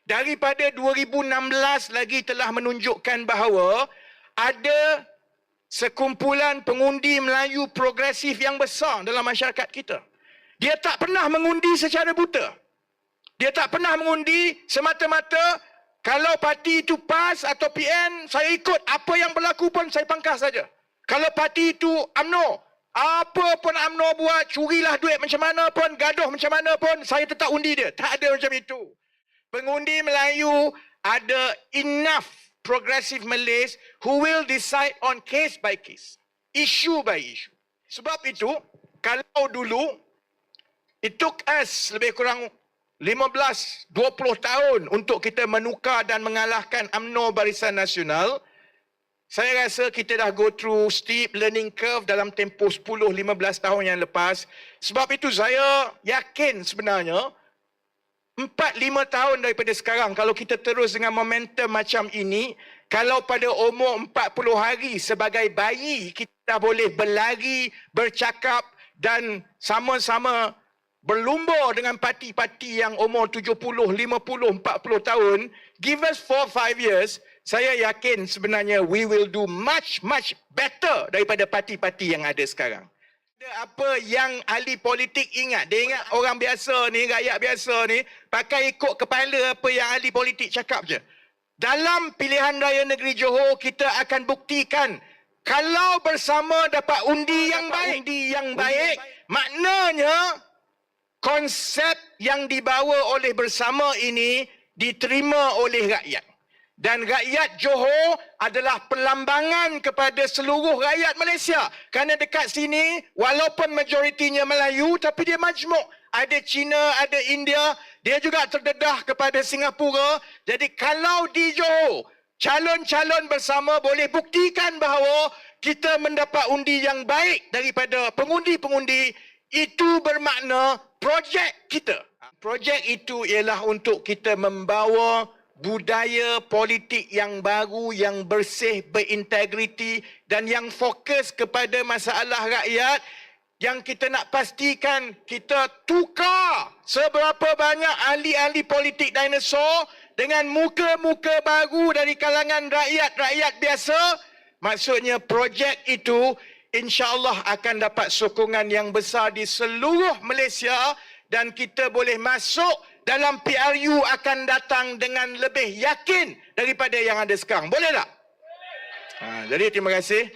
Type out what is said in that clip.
daripada 2016 lagi telah menunjukkan bahawa ada sekumpulan pengundi Melayu progresif yang besar dalam masyarakat kita. Dia tak pernah mengundi secara buta. Dia tak pernah mengundi semata-mata kalau parti itu PAS atau PN, saya ikut apa yang berlaku pun saya pangkas saja. Kalau parti itu UMNO, apa pun UMNO buat, curilah duit macam mana pun, gaduh macam mana pun, saya tetap undi dia. Tak ada macam itu. Pengundi Melayu ada enough progressive Malays who will decide on case by case, issue by issue. Sebab itu, kalau dulu, it took us lebih kurang 15-20 tahun untuk kita menukar dan mengalahkan UMNO Barisan Nasional. Saya rasa kita dah go through steep learning curve dalam tempoh 10-15 tahun yang lepas. Sebab itu saya yakin sebenarnya 4-5 tahun daripada sekarang, kalau kita terus dengan momentum macam ini, kalau pada umur 40 hari sebagai bayi kita dah boleh berlari, bercakap dan sama-sama berlumba dengan parti-parti yang umur 70, 50, 40 tahun, give us 4-5 years, saya yakin sebenarnya we will do much better daripada parti-parti yang ada sekarang. Apa yang ahli politik ingat? Dia ingat orang biasa ni, rakyat biasa ni, pakai ikut kepala apa yang ahli politik cakap je. Dalam pilihan raya negeri Johor, kita akan buktikan kalau bersama dapat undi yang baik, maknanya konsep yang dibawa oleh bersama ini diterima oleh rakyat. Dan rakyat Johor adalah perlambangan kepada seluruh rakyat Malaysia. Kerana dekat sini, walaupun majoritinya Melayu, tapi dia majmuk. Ada Cina, ada India, dia juga terdedah kepada Singapura. Jadi kalau di Johor, calon-calon bersama boleh buktikan bahawa kita mendapat undi yang baik daripada pengundi-pengundi, itu bermakna projek kita. Projek itu ialah untuk kita membawa budaya politik yang baru, yang bersih, berintegriti dan yang fokus kepada masalah rakyat, yang kita nak pastikan kita tukar seberapa banyak ahli-ahli politik dinosaur dengan muka-muka baru dari kalangan rakyat biasa. Maksudnya projek itu insya-Allah akan dapat sokongan yang besar di seluruh Malaysia dan kita boleh masuk dalam PRU akan datang dengan lebih yakin daripada yang ada sekarang. Boleh tak? Jadi terima kasih.